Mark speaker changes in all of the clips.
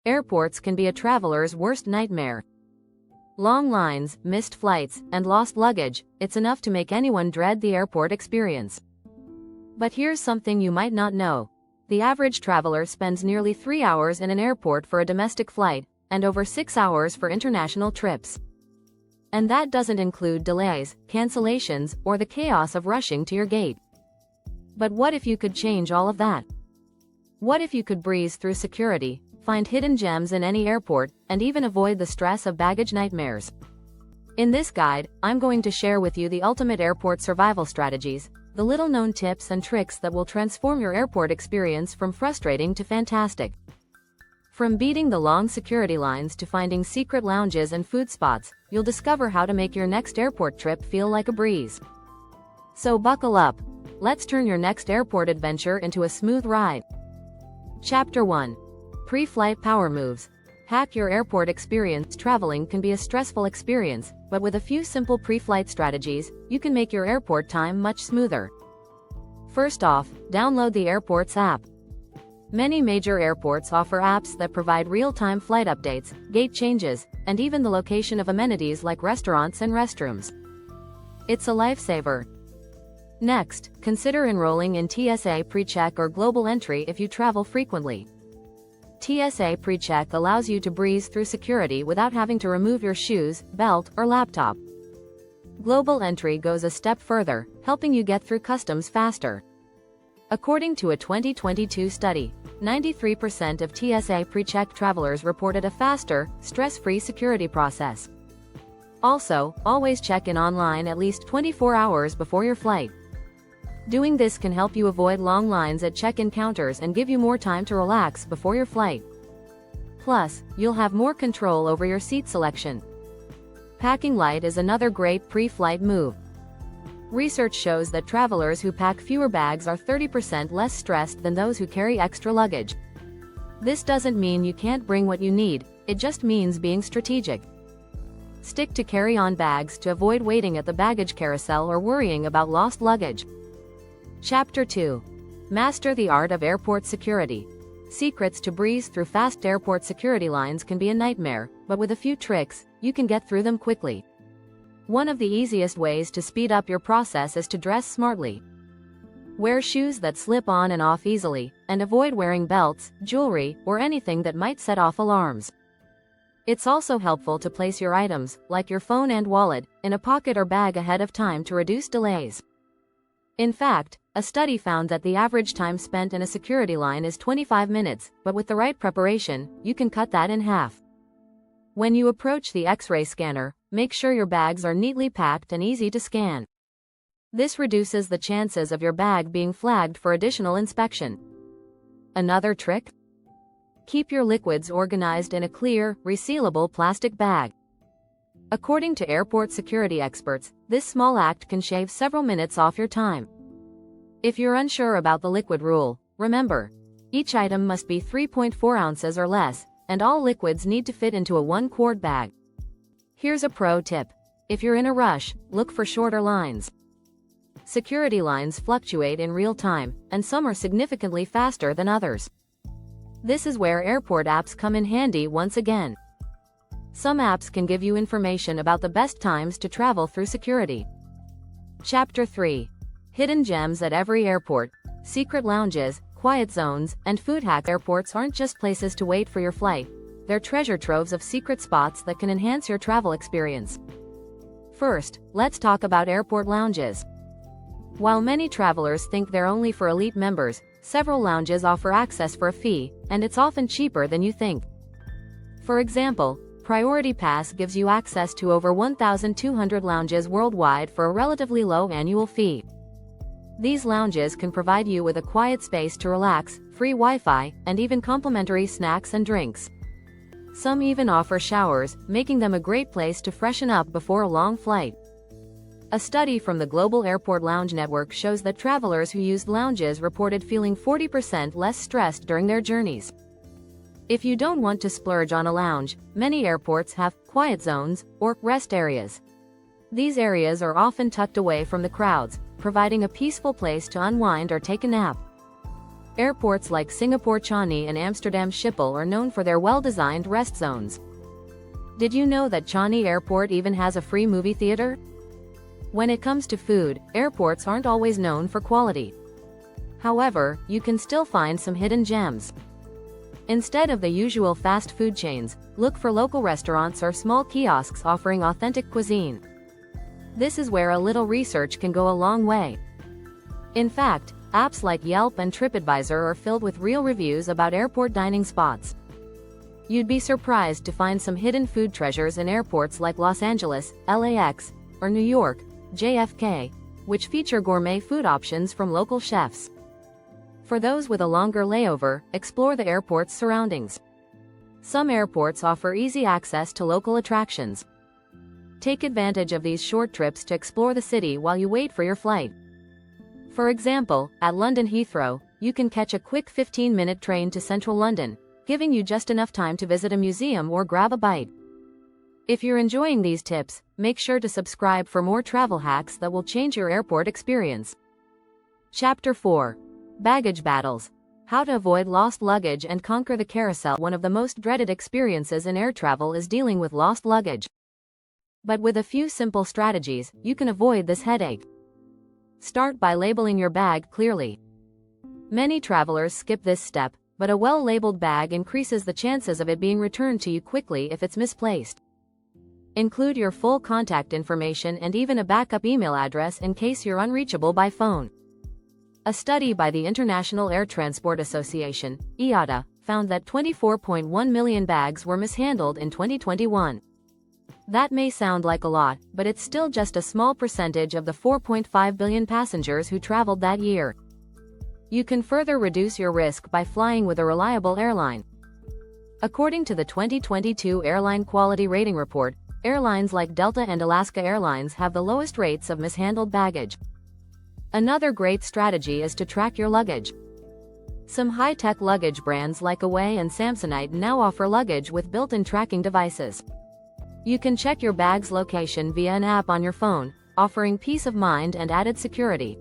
Speaker 1: Airports can be a traveler's worst nightmare. Long lines, missed flights, and lost luggage, it's enough to make anyone dread the airport experience. But here's something you might not know. The average traveler spends nearly 3 hours in an airport for a domestic flight, and over 6 hours for international trips. And that doesn't include delays, cancellations, or the chaos of rushing to your gate. But what if you could change all of that? What if you could breeze through security, find hidden gems in any airport, and even avoid the stress of baggage nightmares? In this guide, I'm going to share with you the ultimate airport survival strategies, the little-known tips and tricks that will transform your airport experience from frustrating to fantastic. From beating the long security lines to finding secret lounges and food spots, you'll discover how to make your next airport trip feel like a breeze. So buckle up. Let's turn your next airport adventure into a smooth ride. Chapter 1. Pre-flight power moves. Hack your airport experience. Traveling can be a stressful experience, but with a few simple pre-flight strategies, you can make your airport time much smoother. First off, download the Airports app. Many major airports offer apps that provide real-time flight updates, gate changes, and even the location of amenities like restaurants and restrooms. It's a lifesaver. Next, consider enrolling in TSA PreCheck or Global Entry if you travel frequently. TSA PreCheck allows you to breeze through security without having to remove your shoes, belt, or laptop. Global Entry goes a step further, helping you get through customs faster. According to a 2022 study, 93% of TSA PreCheck travelers reported a faster, stress-free security process. Also, always check in online at least 24 hours before your flight. Doing this can help you avoid long lines at check-in counters and give you more time to relax before your flight. Plus, you'll have more control over your seat selection. Packing light is another great pre-flight move. Research shows that travelers who pack fewer bags are 30% less stressed than those who carry extra luggage. This doesn't mean you can't bring what you need, it just means being strategic. Stick to carry-on bags to avoid waiting at the baggage carousel or worrying about lost luggage. Chapter 2. Master the art of airport security. Secrets to breeze through fast airport security lines can be a nightmare, but with a few tricks, you can get through them quickly. One of the easiest ways to speed up your process is to dress smartly. Wear shoes that slip on and off easily, and avoid wearing belts, jewelry, or anything that might set off alarms. It's also helpful to place your items, like your phone and wallet, in a pocket or bag ahead of time to reduce delays. In fact, a study found that the average time spent in a security line is 25 minutes, but with the right preparation, you can cut that in half. When you approach the X-ray scanner, make sure your bags are neatly packed and easy to scan. This reduces the chances of your bag being flagged for additional inspection. Another trick? Keep your liquids organized in a clear, resealable plastic bag. According to airport security experts, this small act can shave several minutes off your time. If you're unsure about the liquid rule, remember, each item must be 3.4 ounces or less, and all liquids need to fit into a 1-quart bag. Here's a pro tip. If you're in a rush, look for shorter lines. Security lines fluctuate in real time, and some are significantly faster than others. This is where airport apps come in handy once again. Some apps can give you information about the best times to travel through security. Chapter 3. Hidden gems at every airport. Secret lounges, quiet zones, and food hacks. Airports aren't just places to wait for your flight. They're treasure troves of secret spots that can enhance your travel experience. First, let's talk about airport lounges. While many travelers think they're only for elite members, several lounges offer access for a fee, and it's often cheaper than you think. For example, Priority Pass gives you access to over 1,200 lounges worldwide for a relatively low annual fee. These lounges can provide you with a quiet space to relax, free Wi-Fi, and even complimentary snacks and drinks. Some even offer showers, making them a great place to freshen up before a long flight. A study from the Global Airport Lounge Network shows that travelers who used lounges reported feeling 40% less stressed during their journeys. If you don't want to splurge on a lounge, many airports have quiet zones or rest areas. These areas are often tucked away from the crowds, providing a peaceful place to unwind or take a nap. Airports like Singapore Changi and Amsterdam Schiphol are known for their well-designed rest zones. Did you know that Changi Airport even has a free movie theater? When it comes to food, airports aren't always known for quality. However, you can still find some hidden gems. Instead of the usual fast food chains, look for local restaurants or small kiosks offering authentic cuisine. This is where a little research can go a long way. In fact, apps like Yelp and TripAdvisor are filled with real reviews about airport dining spots. You'd be surprised to find some hidden food treasures in airports like Los Angeles, LAX, or New York, JFK, which feature gourmet food options from local chefs. For those with a longer layover, explore the airport's surroundings. Some airports offer easy access to local attractions. Take advantage of these short trips to explore the city while you wait for your flight. For example, at London Heathrow, you can catch a quick 15-minute train to central London, giving you just enough time to visit a museum or grab a bite. If you're enjoying these tips, make sure to subscribe for more travel hacks that will change your airport experience. Chapter 4. Baggage Battles. How to avoid lost luggage and conquer the carousel. One of the most dreaded experiences in air travel is dealing with lost luggage. But with a few simple strategies, you can avoid this headache. Start by labeling your bag clearly. Many travelers skip this step, but a well-labeled bag increases the chances of it being returned to you quickly if it's misplaced. Include your full contact information and even a backup email address in case you're unreachable by phone. A study by the International Air Transport Association, IATA, found that 24.1 million bags were mishandled in 2021. That may sound like a lot, but it's still just a small percentage of the 4.5 billion passengers who traveled that year. You can further reduce your risk by flying with a reliable airline. According to the 2022 Airline Quality Rating Report, airlines like Delta and Alaska Airlines have the lowest rates of mishandled baggage. Another great strategy is to track your luggage. Some high-tech luggage brands like Away and Samsonite now offer luggage with built-in tracking devices. You can check your bag's location via an app on your phone, offering peace of mind and added security.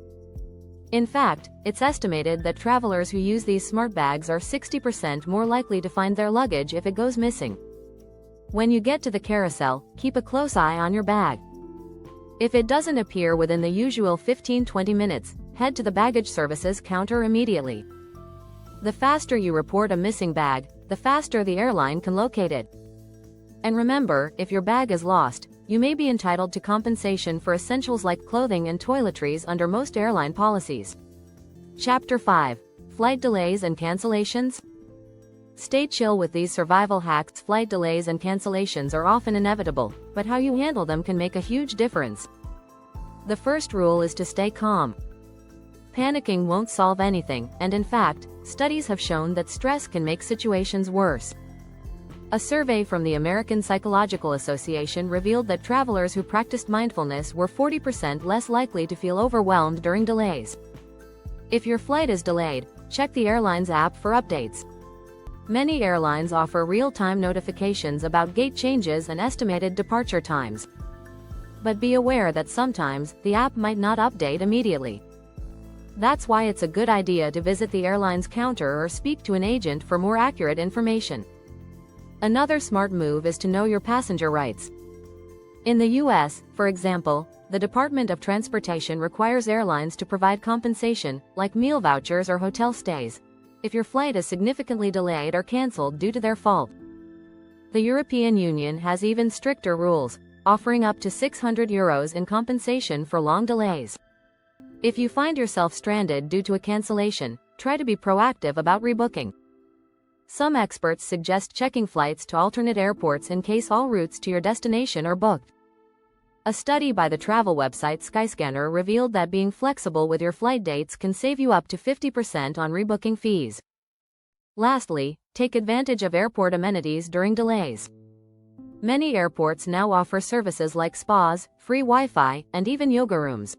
Speaker 1: In fact, it's estimated that travelers who use these smart bags are 60% more likely to find their luggage if it goes missing. When you get to the carousel, keep a close eye on your bag. If it doesn't appear within the usual 15-20 minutes, head to the baggage services counter immediately. The faster you report a missing bag, the faster the airline can locate it. And remember, if your bag is lost, you may be entitled to compensation for essentials like clothing and toiletries under most airline policies. Chapter 5. Flight Delays and Cancellations. Stay chill with these survival hacks. Flight delays and cancellations are often inevitable, but how you handle them can make a huge difference. The first rule is to stay calm. Panicking won't solve anything, and in fact, studies have shown that stress can make situations worse. A survey from the American Psychological Association revealed that travelers who practiced mindfulness were 40% less likely to feel overwhelmed during delays. If your flight is delayed, check the airline's app for updates. Many airlines offer real-time notifications about gate changes and estimated departure times. But be aware that sometimes, the app might not update immediately. That's why it's a good idea to visit the airline's counter or speak to an agent for more accurate information. Another smart move is to know your passenger rights. In the US, for example, the Department of Transportation requires airlines to provide compensation, like meal vouchers or hotel stays, if your flight is significantly delayed or cancelled due to their fault. The European Union has even stricter rules, offering up to €600 in compensation for long delays. If you find yourself stranded due to a cancellation, try to be proactive about rebooking. Some experts suggest checking flights to alternate airports in case all routes to your destination are booked. A study by the travel website Skyscanner revealed that being flexible with your flight dates can save you up to 50% on rebooking fees. Lastly, take advantage of airport amenities during delays. Many airports now offer services like spas, free Wi-Fi, and even yoga rooms.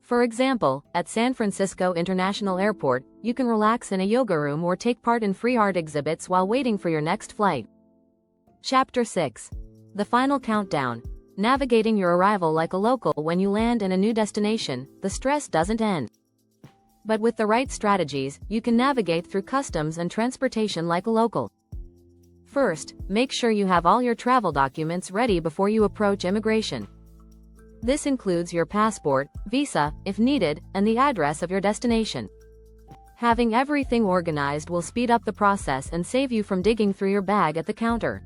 Speaker 1: For example, at San Francisco International Airport, you can relax in a yoga room or take part in free art exhibits while waiting for your next flight. Chapter 6. The Final Countdown. Navigating your arrival like a local. When you land in a new destination, the stress doesn't end. But with the right strategies, you can navigate through customs and transportation like a local. First, make sure you have all your travel documents ready before you approach immigration. This includes your passport, visa, if needed, and the address of your destination. Having everything organized will speed up the process and save you from digging through your bag at the counter.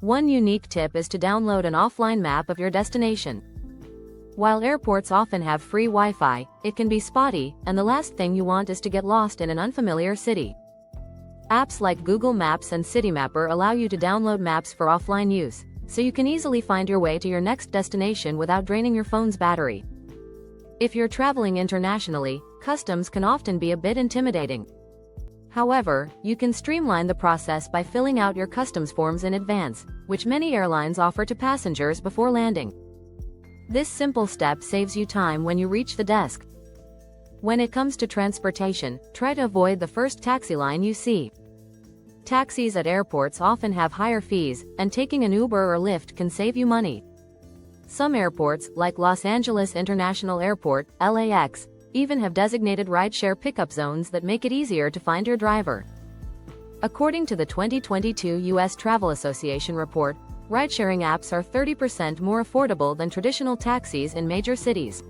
Speaker 1: One unique tip is to download an offline map of your destination. While airports often have free Wi-Fi, it can be spotty, and the last thing you want is to get lost in an unfamiliar city. Apps like Google Maps and Citymapper allow you to download maps for offline use, so you can easily find your way to your next destination without draining your phone's battery. If you're traveling internationally, customs can often be a bit intimidating. However, you can streamline the process by filling out your customs forms in advance, which many airlines offer to passengers before landing. This simple step saves you time when you reach the desk. When it comes to transportation, try to avoid the first taxi line you see. Taxis at airports often have higher fees, and taking an Uber or Lyft can save you money. Some airports, like Los Angeles International Airport, LAX, even have designated rideshare pickup zones that make it easier to find your driver. According to the 2022 U.S. Travel Association report, ride-sharing apps are 30% more affordable than traditional taxis in major cities.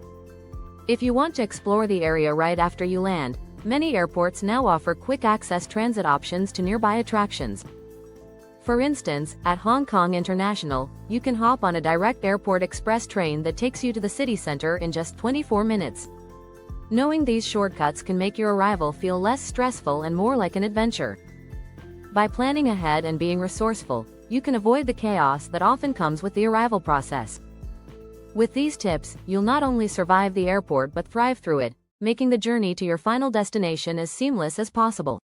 Speaker 1: If you want to explore the area right after you land, many airports now offer quick access transit options to nearby attractions. For instance, at Hong Kong International, you can hop on a direct airport express train that takes you to the city center in just 24 minutes. Knowing these shortcuts can make your arrival feel less stressful and more like an adventure. By planning ahead and being resourceful, you can avoid the chaos that often comes with the arrival process. With these tips, you'll not only survive the airport but thrive through it, making the journey to your final destination as seamless as possible.